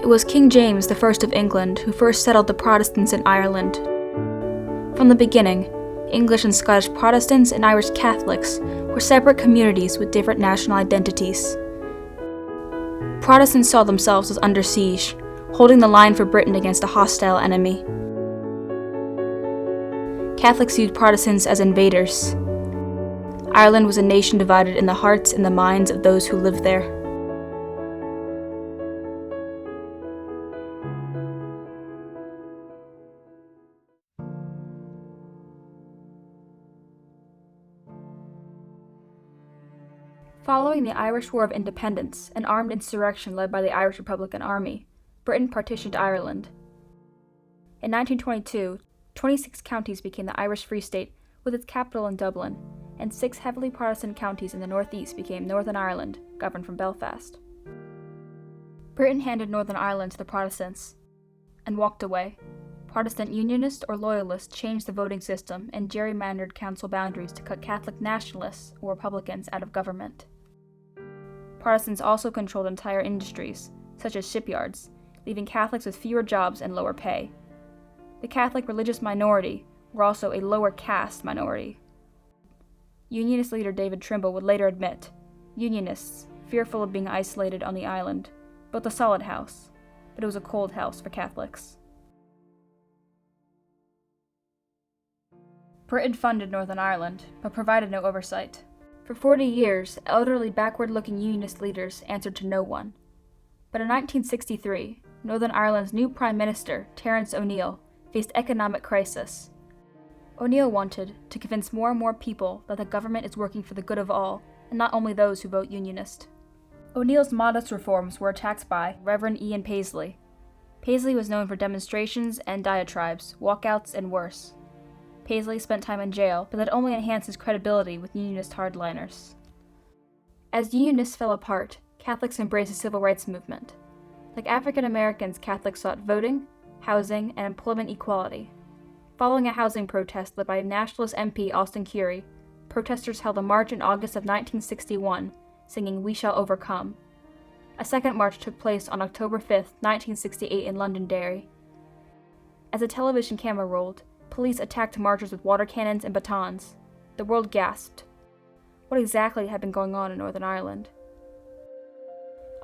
was King James I of England who first settled the Protestants in Ireland. From the beginning, English and Scottish Protestants and Irish Catholics were separate communities with different national identities. Protestants saw themselves as under siege, holding the line for Britain against a hostile enemy. Catholics viewed Protestants as invaders. Ireland was a nation divided in the hearts and the minds of those who lived there. Following the Irish War of Independence, an armed insurrection led by the Irish Republican Army, Britain partitioned Ireland. In 1922, 26 counties became the Irish Free State, with its capital in Dublin, and 6 heavily Protestant counties in the northeast became Northern Ireland, governed from Belfast. Britain handed Northern Ireland to the Protestants and walked away. Protestant Unionists or Loyalists changed the voting system and gerrymandered council boundaries to cut Catholic nationalists or Republicans out of government. Protestants also controlled entire industries, such as shipyards, leaving Catholics with fewer jobs and lower pay. The Catholic religious minority were also a lower caste minority. Unionist leader David Trimble would later admit, Unionists, fearful of being isolated on the island, built a solid house, but it was a cold house for Catholics. Britain funded Northern Ireland, but provided no oversight. For 40 years, elderly, backward-looking Unionist leaders answered to no one. But in 1963, Northern Ireland's new Prime Minister, Terence O'Neill, faced economic crisis. O'Neill wanted to convince more and more people that the government is working for the good of all, and not only those who vote Unionist. O'Neill's modest reforms were attacked by Reverend Ian Paisley. Paisley was known for demonstrations and diatribes, walkouts, and worse. Paisley spent time in jail, but that only enhanced his credibility with Unionist hardliners. As Unionists fell apart, Catholics embraced the civil rights movement. Like African Americans, Catholics sought voting, housing, and employment equality. Following a housing protest led by nationalist MP Austin Currie, protesters held a march in August of 1961, singing "We Shall Overcome." A second march took place on October 5, 1968 in Londonderry. As a television camera rolled, police attacked marchers with water cannons and batons. The world gasped. What exactly had been going on in Northern Ireland?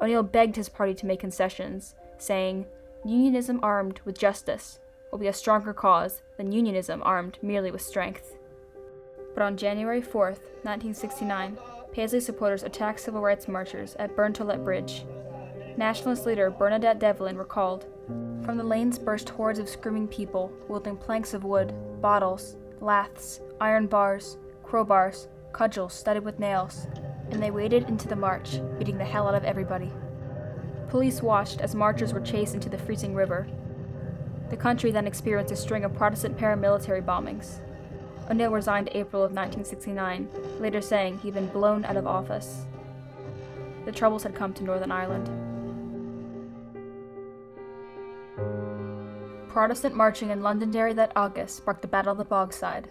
O'Neill begged his party to make concessions, saying, "Unionism armed with justice will be a stronger cause than unionism armed merely with strength." But on January 4, 1969, Paisley supporters attacked civil rights marchers at Burntollet Bridge. Nationalist leader Bernadette Devlin recalled, "From the lanes burst hordes of screaming people, wielding planks of wood, bottles, laths, iron bars, crowbars, cudgels studded with nails, and they waded into the march, beating the hell out of everybody." Police watched as marchers were chased into the freezing river. The country then experienced a string of Protestant paramilitary bombings. O'Neill resigned in April of 1969, later saying he'd been blown out of office. The troubles had come to Northern Ireland. Protestant marching in Londonderry that August sparked the Battle of the Bogside.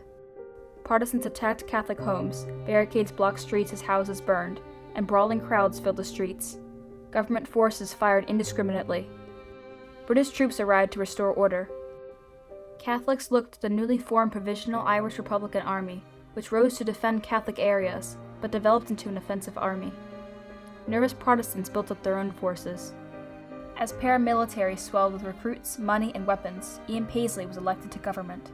Protestants attacked Catholic homes, barricades blocked streets as houses burned, and brawling crowds filled the streets. Government forces fired indiscriminately. British troops arrived to restore order. Catholics looked to the newly formed Provisional Irish Republican Army, which rose to defend Catholic areas, but developed into an offensive army. Nervous Protestants built up their own forces. As paramilitary swelled with recruits, money, and weapons, Ian Paisley was elected to government.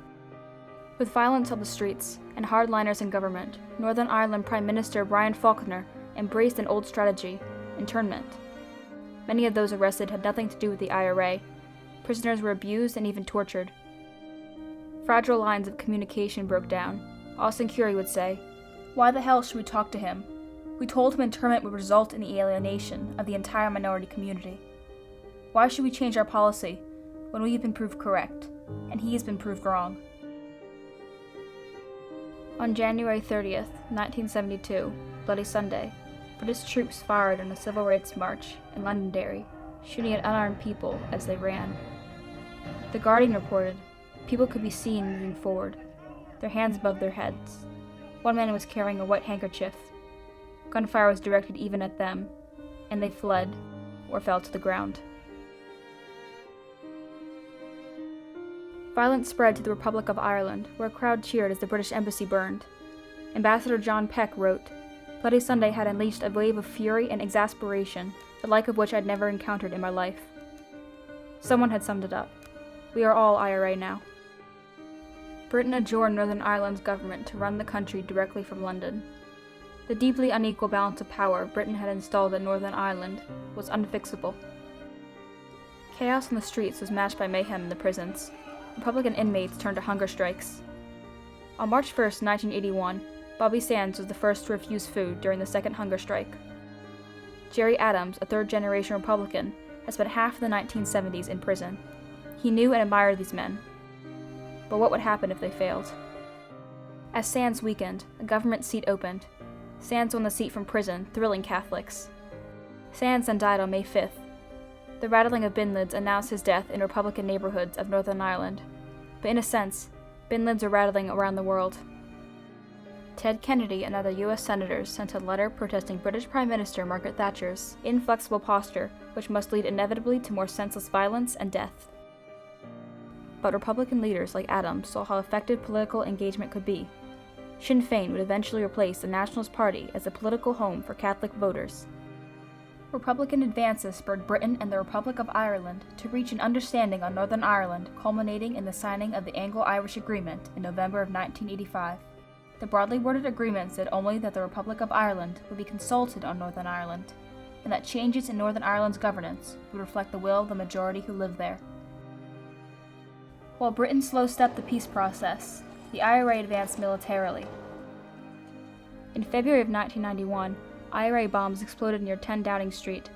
With violence on the streets and hardliners in government, Northern Ireland Prime Minister Brian Faulkner embraced an old strategy, internment. Many of those arrested had nothing to do with the IRA. Prisoners were abused and even tortured. Fragile lines of communication broke down. Austin Currie would say, "Why the hell should we talk to him? We told him internment would result in the alienation of the entire minority community. Why should we change our policy when we have been proved correct, and he has been proved wrong?" On January 30th, 1972, Bloody Sunday, British troops fired on a civil rights march in Londonderry, shooting at unarmed people as they ran. The Guardian reported, people could be seen moving forward, their hands above their heads. One man was carrying a white handkerchief. Gunfire was directed even at them, and they fled or fell to the ground. Violence spread to the Republic of Ireland, where a crowd cheered as the British embassy burned. Ambassador John Peck wrote, "Bloody Sunday had unleashed a wave of fury and exasperation, the like of which I'd never encountered in my life." Someone had summed it up. We are all IRA now. Britain adjourned Northern Ireland's government to run the country directly from London. The deeply unequal balance of power Britain had installed in Northern Ireland was unfixable. Chaos in the streets was matched by mayhem in the prisons. Republican inmates turned to hunger strikes. On March 1, 1981, Bobby Sands was the first to refuse food during the second hunger strike. Jerry Adams, a third-generation Republican, had spent half of the 1970s in prison. He knew and admired these men. But what would happen if they failed? As Sands weakened, a government seat opened. Sands won the seat from prison, thrilling Catholics. Sands then died on May 5th. The rattling of bin lids announced his death in Republican neighborhoods of Northern Ireland. But in a sense, bin lids are rattling around the world. Ted Kennedy and other U.S. senators sent a letter protesting British Prime Minister Margaret Thatcher's inflexible posture, which must lead inevitably to more senseless violence and death. But Republican leaders like Adams saw how effective political engagement could be. Sinn Féin would eventually replace the Nationalist Party as a political home for Catholic voters. Republican advances spurred Britain and the Republic of Ireland to reach an understanding on Northern Ireland, culminating in the signing of the Anglo-Irish Agreement in November of 1985. The broadly worded agreement said only that the Republic of Ireland would be consulted on Northern Ireland, and that changes in Northern Ireland's governance would reflect the will of the majority who live there. While Britain slow-stepped the peace process, the IRA advanced militarily. In February of 1991, IRA bombs exploded near 10 Downing Street.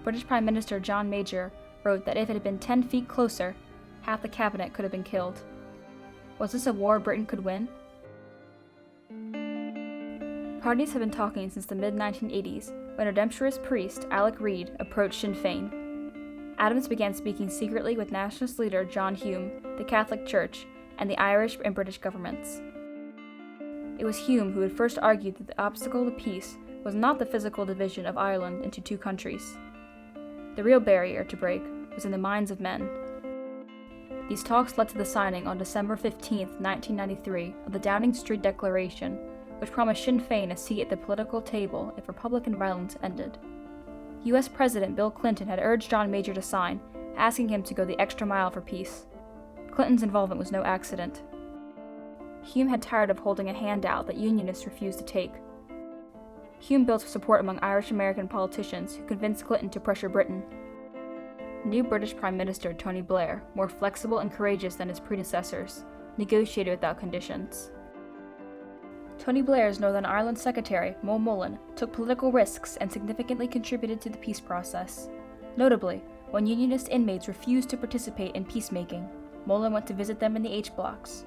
British Prime Minister John Major wrote that if it had been 10 feet closer, half the cabinet could have been killed. Was this a war Britain could win? Parties had been talking since the mid-1980s, when redemptorist priest Alec Reid approached Sinn Féin. Adams began speaking secretly with nationalist leader John Hume, the Catholic Church, and the Irish and British governments. It was Hume who had first argued that the obstacle to peace was not the physical division of Ireland into two countries. The real barrier to break was in the minds of men. These talks led to the signing on December 15, 1993, of the Downing Street Declaration, which promised Sinn Féin a seat at the political table if Republican violence ended. U.S. President Bill Clinton had urged John Major to sign, asking him to go the extra mile for peace. Clinton's involvement was no accident. Hume had tired of holding a handout that Unionists refused to take. Hume built support among Irish-American politicians who convinced Clinton to pressure Britain. New British Prime Minister Tony Blair, more flexible and courageous than his predecessors, negotiated without conditions. Tony Blair's Northern Ireland Secretary, Mo Mullen, took political risks and significantly contributed to the peace process. Notably, when Unionist inmates refused to participate in peacemaking, Mullen went to visit them in the H-blocks.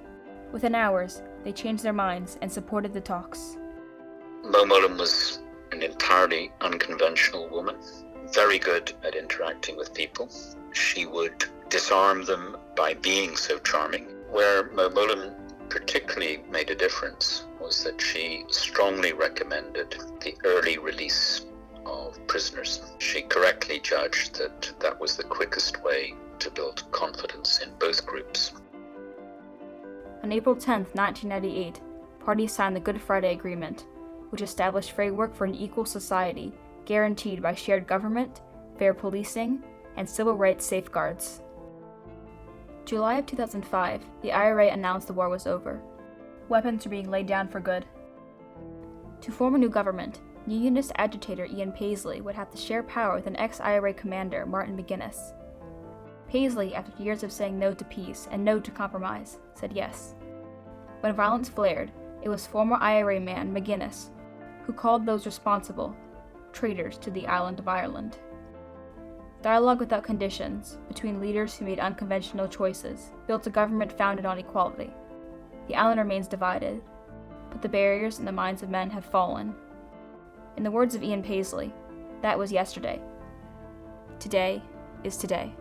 Within hours, they changed their minds and supported the talks. Mo Mullen was an entirely unconventional woman, very good at interacting with people. She would disarm them by being so charming. Where Mo Mullen particularly made a difference was that she strongly recommended the early release of prisoners. She correctly judged that that was the quickest way to build confidence in both groups. On April 10, 1998, parties signed the Good Friday Agreement, which established framework for an equal society guaranteed by shared government, fair policing, and civil rights safeguards. July of 2005, the IRA announced the war was over. Weapons were being laid down for good. To form a new government, Unionist agitator Ian Paisley would have to share power with an ex-IRA commander, Martin McGuinness. Paisley, after years of saying no to peace and no to compromise, said yes. When violence flared, it was former IRA man McGuinness who called those responsible traitors to the island of Ireland. Dialogue without conditions between leaders who made unconventional choices built a government founded on equality. The island remains divided, but the barriers in the minds of men have fallen. In the words of Ian Paisley, that was yesterday. Today is today.